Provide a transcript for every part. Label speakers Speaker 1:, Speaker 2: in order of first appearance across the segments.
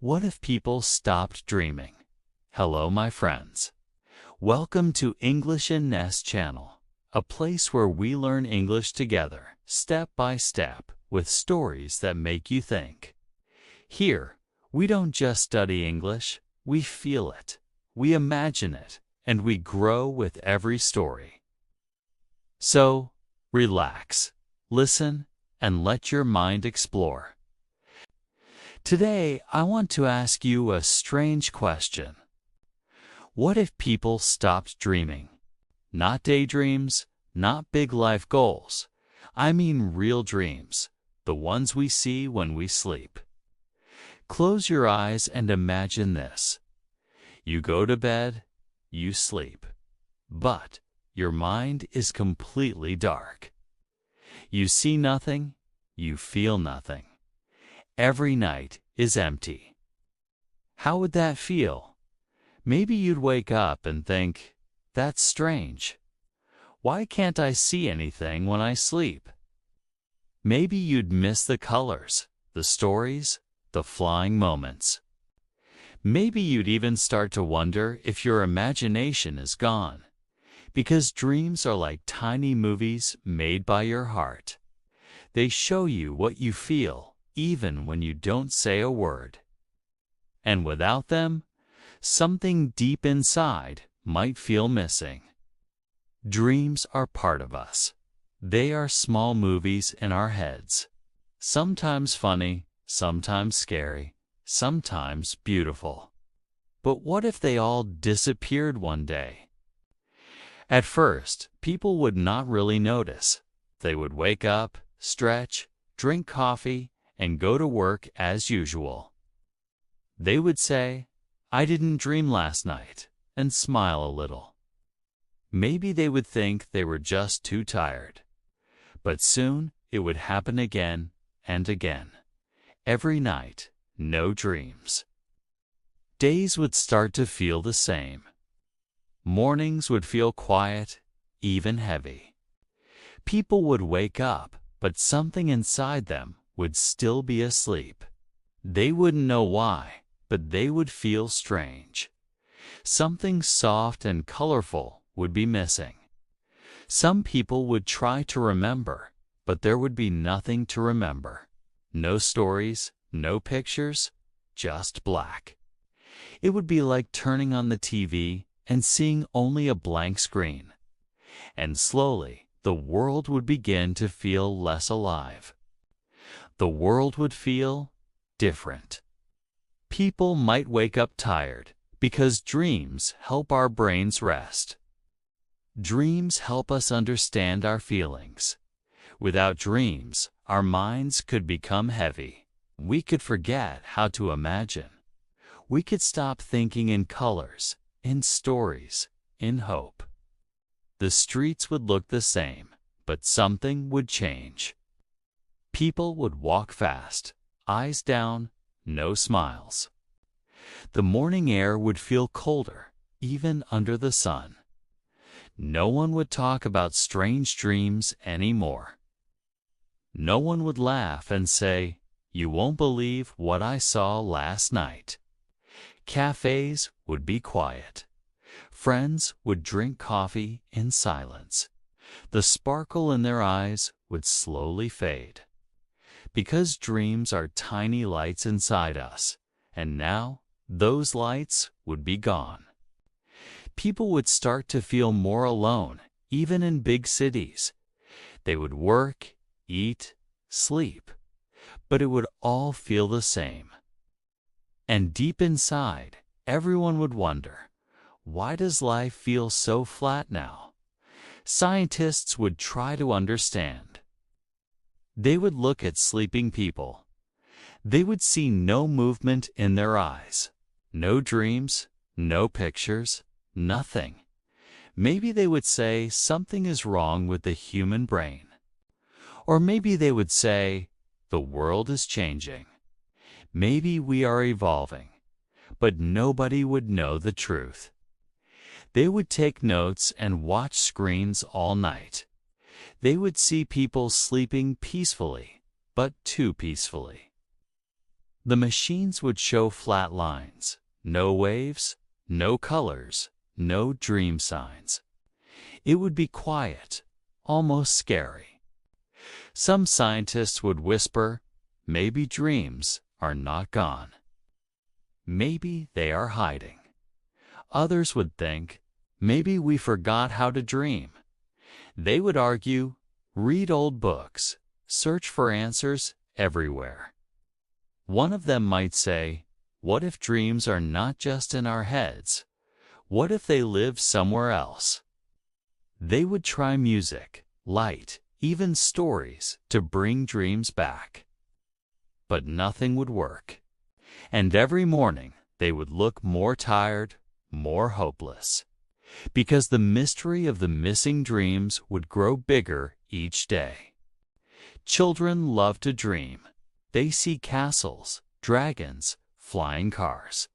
Speaker 1: What if people stopped dreaming? Hello, my friends. Welcome to English in Nest channel, a place where we learn English together, step by step, with stories that make you think. Here, we don't just study English, we feel it, we imagine it, and we grow with every story. So, relax, listen, and let your mind explore. Today, I want to ask you a strange question. What if people stopped dreaming? Not daydreams, not big life goals. I mean real dreams, the ones we see when we sleep. Close your eyes and imagine this. You go to bed, you sleep, but your mind is completely dark. You see nothing, you feel nothing. Every night is empty. How would that feel? Maybe you'd wake up and think, that's strange. Why can't I see anything when I sleep? Maybe you'd miss the colors, the stories, the flying moments. Maybe you'd even start to wonder if your imagination is gone, because dreams are like tiny movies made by your heart. They show you what you feel, even when you don't say a word. And without them, something deep inside might feel missing. Dreams are part of us. They are small movies in our heads. Sometimes funny, sometimes scary, sometimes beautiful. But what if they all disappeared one day? At first, people would not really notice. They would wake up, stretch, drink coffee, and go to work as usual. They would say, I didn't dream last night, and smile a little. Maybe they would think they were just too tired. But soon it would happen again and again. Every night, no dreams. Days would start to feel the same. Mornings would feel quiet, even heavy. People would wake up, but something inside them would still be asleep. They wouldn't know why, but they would feel strange. Something soft and colorful would be missing. Some people would try to remember, but there would be nothing to remember. No stories, no pictures, just black. It would be like turning on the TV and seeing only a blank screen. And slowly, the world would begin to feel less alive. The world would feel different. People might wake up tired because dreams help our brains rest. Dreams help us understand our feelings. Without dreams, our minds could become heavy. We could forget how to imagine. We could stop thinking in colors, in stories, in hope. The streets would look the same, but something would change. People would walk fast, eyes down, no smiles. The morning air would feel colder, even under the sun. No one would talk about strange dreams anymore. No one would laugh and say, "You won't believe what I saw last night." Cafes would be quiet. Friends would drink coffee in silence. The sparkle in their eyes would slowly fade. Because dreams are tiny lights inside us, and now those lights would be gone. People would start to feel more alone, even in big cities. They would work, eat, sleep, but it would all feel the same. And deep inside, everyone would wonder, why does life feel so flat now? Scientists would try to understand. They would look at sleeping people. They would see no movement in their eyes, no dreams, no pictures, nothing. Maybe they would say something is wrong with the human brain. Or maybe they would say, the world is changing. Maybe we are evolving. But nobody would know the truth. They would take notes and watch screens all night. They would see people sleeping peacefully, but too peacefully. The machines would show flat lines, no waves, no colors, no dream signs. It would be quiet, almost scary. Some scientists would whisper, maybe dreams are not gone. Maybe they are hiding. Others would think, maybe we forgot how to dream. They would argue, read old books, search for answers everywhere. One of them might say, what if dreams are not just in our heads? What if they live somewhere else? They would try music, light, even stories to bring dreams back. But nothing would work. And every morning they would look more tired, more hopeless, because the mystery of the missing dreams would grow bigger each day. Children love to dream. They see castles, dragons, flying cars.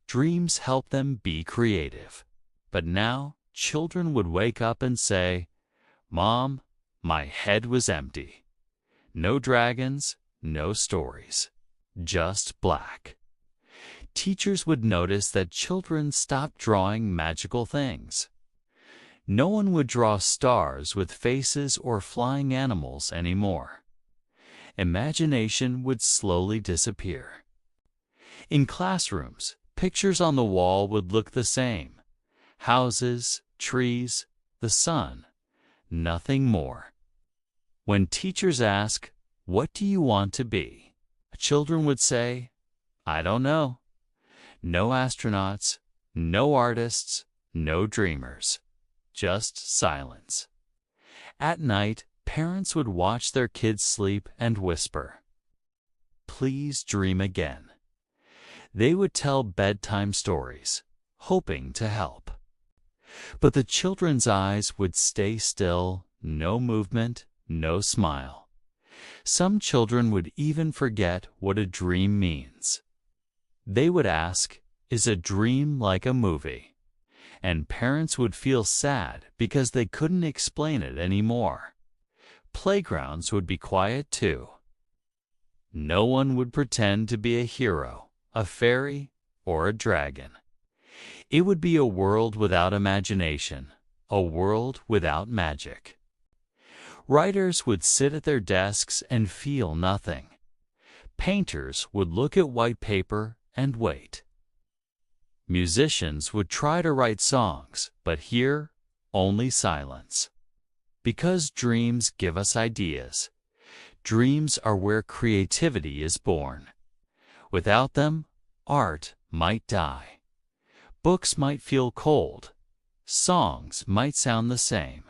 Speaker 1: Dreams help them be creative. But now children would wake up and say, Mom, my head was empty. No dragons, no stories, just black. Teachers would notice that children stopped drawing magical things. No one would draw stars with faces or flying animals anymore. Imagination would slowly disappear. In classrooms, pictures on the wall would look the same. Houses, trees, the sun, nothing more. When teachers ask, what do you want to be? Children would say, I don't know. No astronauts, no artists, no dreamers, just silence. At night, parents would watch their kids sleep and whisper, please dream again. They would tell bedtime stories, hoping to help. But the children's eyes would stay still, no movement, no smile. Some children would even forget what a dream means. They would ask, is a dream like a movie? And parents would feel sad because they couldn't explain it anymore. Playgrounds would be quiet too. No one would pretend to be a hero, a fairy, or a dragon. It would be a world without imagination, a world without magic. Writers would sit at their desks and feel nothing. Painters would look at white paper and wait. Musicians would try to write songs, but hear only silence. Because dreams give us ideas. Dreams are where creativity is born. Without them, art might die. Books might feel cold. Songs might sound the same.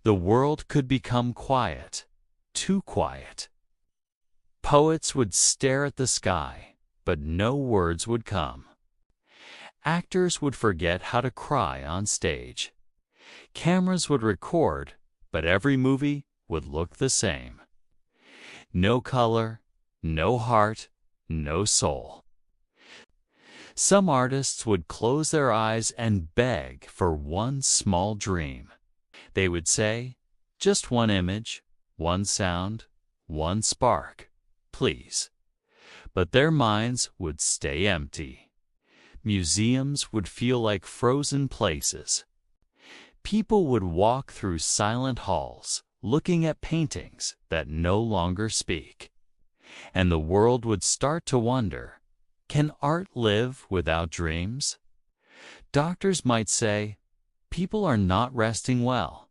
Speaker 1: The world could become quiet, too quiet. Poets would stare at the sky, but no words would come. Actors would forget how to cry on stage. Cameras would record, but every movie would look the same. No color, no heart, no soul. Some artists would close their eyes and beg for one small dream. They would say, just one image, one sound, one spark, please. But their minds would stay empty. Museums would feel like frozen places. People would walk through silent halls, looking at paintings that no longer speak. And the world would start to wonder, can art live without dreams? Doctors might say, people are not resting well.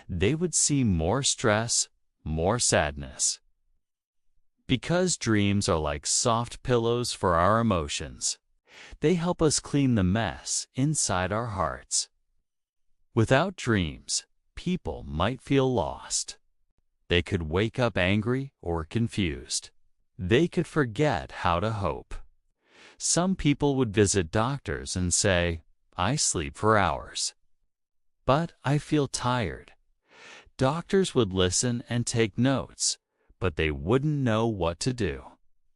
Speaker 1: They would see more stress, more sadness. Because dreams are like soft pillows for our emotions, they help us clean the mess inside our hearts. Without dreams, people might feel lost. They could wake up angry or confused. They could forget how to hope. Some people would visit doctors and say, I sleep for hours, but I feel tired. Doctors would listen and take notes, but they wouldn't know what to do.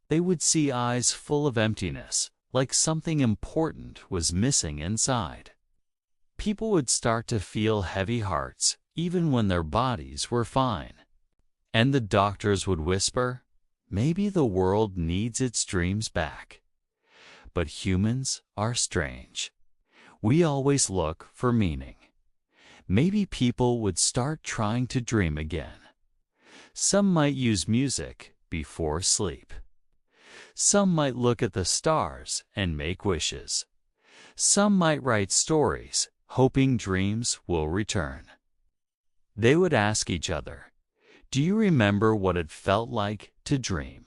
Speaker 1: They would see eyes full of emptiness, like something important was missing inside. People would start to feel heavy hearts, even when their bodies were fine. And the doctors would whisper, maybe the world needs its dreams back. But humans are strange. We always look for meaning. Maybe people would start trying to dream again. Some might use music before sleep. Some might look at the stars and make wishes. Some might write stories, hoping dreams will return. They would ask each other, "Do you remember what it felt like to dream?"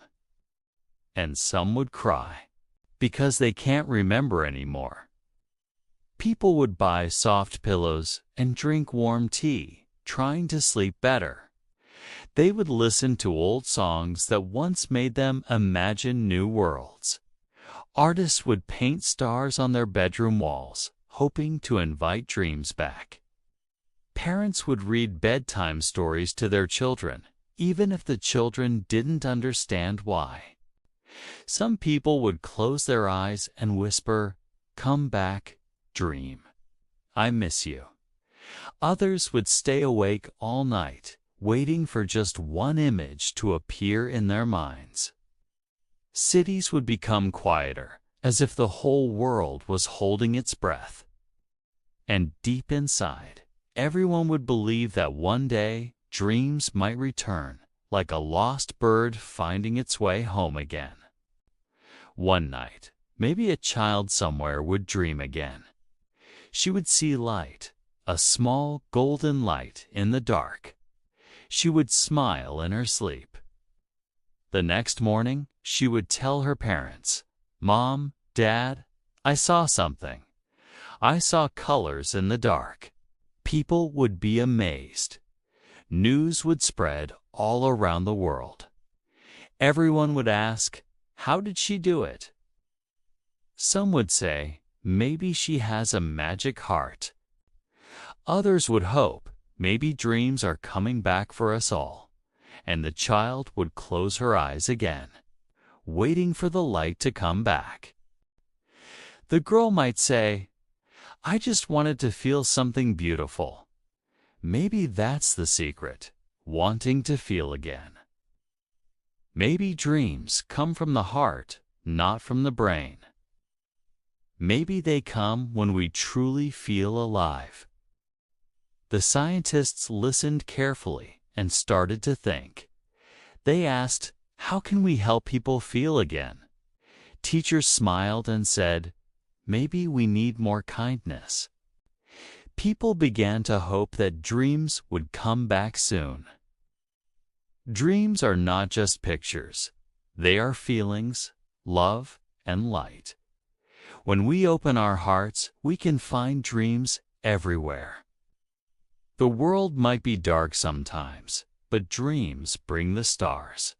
Speaker 1: And some would cry, because they can't remember anymore. People would buy soft pillows and drink warm tea, trying to sleep better. They would listen to old songs that once made them imagine new worlds. Artists would paint stars on their bedroom walls, hoping to invite dreams back. Parents would read bedtime stories to their children, even if the children didn't understand why. Some people would close their eyes and whisper, "Come back, dream. I miss you." Others would stay awake all night, waiting for just one image to appear in their minds. Cities would become quieter, as if the whole world was holding its breath. And deep inside, everyone would believe that one day dreams might return, like a lost bird finding its way home again. One night, maybe a child somewhere would dream again. She would see light, a small golden light in the dark. She would smile in her sleep. The next morning, she would tell her parents, "Mom, Dad, I saw something. I saw colors in the dark." People would be amazed. News would spread all around the world. Everyone would ask, "How did she do it?" Some would say, "Maybe she has a magic heart." Others would hope, "Maybe dreams are coming back for us all." And the child would close her eyes again, waiting for the light to come back. The girl might say, "I just wanted to feel something beautiful." Maybe that's the secret, wanting to feel again. Maybe dreams come from the heart, not from the brain. Maybe they come when we truly feel alive. The scientists listened carefully and started to think. They asked, "How can we help people feel again?" Teachers smiled and said, "Maybe we need more kindness." People began to hope that dreams would come back soon. Dreams are not just pictures. They are feelings, love, and light. When we open our hearts, we can find dreams everywhere. The world might be dark sometimes, but dreams bring the stars.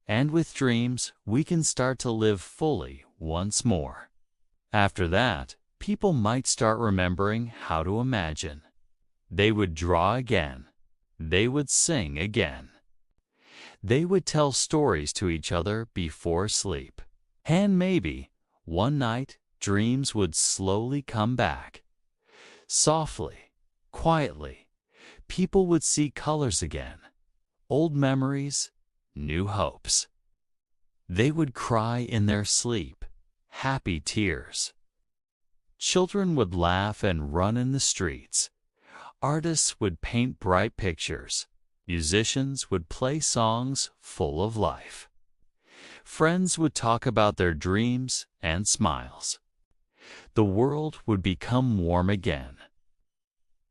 Speaker 1: And with dreams, we can start to live fully once more. After that, people might start remembering how to imagine. They would draw again. They would sing again. They would tell stories to each other before sleep. And maybe, one night, dreams would slowly come back. Softly, quietly, people would see colors again, old memories, new hopes. They would cry in their sleep, happy tears. Children would laugh and run in the streets. Artists would paint bright pictures. Musicians would play songs full of life. Friends would talk about their dreams and smiles. The world would become warm again.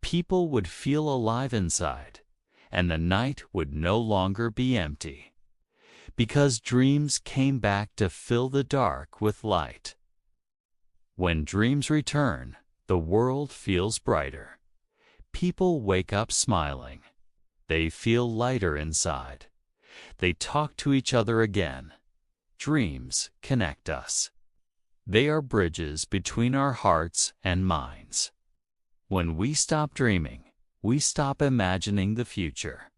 Speaker 1: People would feel alive inside, and the night would no longer be empty, because dreams came back to fill the dark with light. When dreams return, the world feels brighter. People wake up smiling. They feel lighter inside. They talk to each other again. Dreams connect us. They are bridges between our hearts and minds. When we stop dreaming, we stop imagining the future.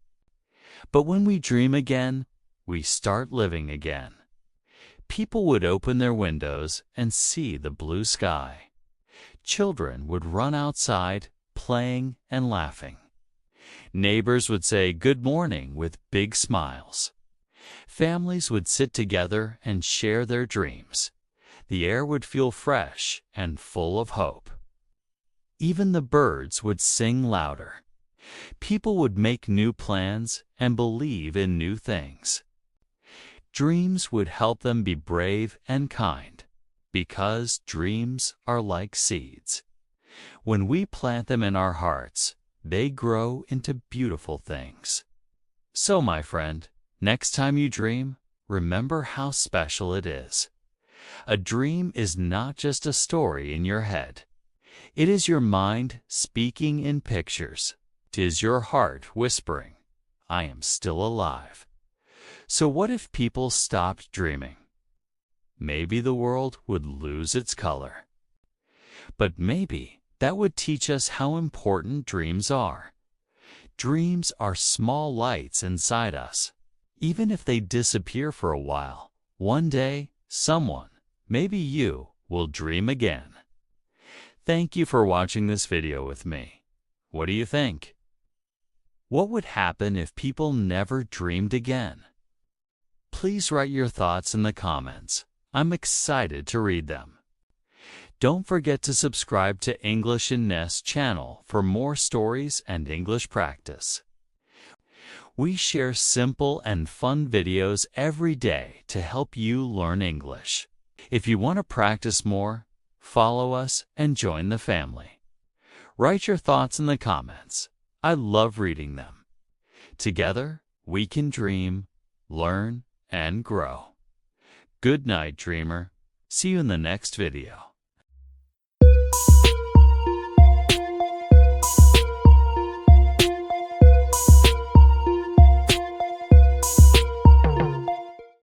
Speaker 1: But when we dream again, we start living again. People would open their windows and see the blue sky. Children would run outside, playing and laughing. Neighbors would say good morning with big smiles. Families would sit together and share their dreams. The air would feel fresh and full of hope. Even the birds would sing louder. People would make new plans and believe in new things. Dreams would help them be brave and kind, because dreams are like seeds. When we plant them in our hearts, they grow into beautiful things. So, my friend, next time you dream, remember how special it is. A dream is not just a story in your head. It is your mind speaking in pictures. 'Tis your heart whispering, "I am still alive." So what if people stopped dreaming? Maybe the world would lose its color. But maybe that would teach us how important dreams are. Dreams are small lights inside us. Even if they disappear for a while, one day, someone, maybe you, will dream again. Thank you for watching this video with me. What do you think? What would happen if people never dreamed again? Please write your thoughts in the comments. I'm excited to read them. Don't forget to subscribe to English in Nest channel for more stories and English practice. We share simple and fun videos every day to help you learn English. If you want to practice more, follow us and join the family. Write your thoughts in the comments. I love reading them. Together, we can dream, learn, and grow. Good night, dreamer. See you in the next video.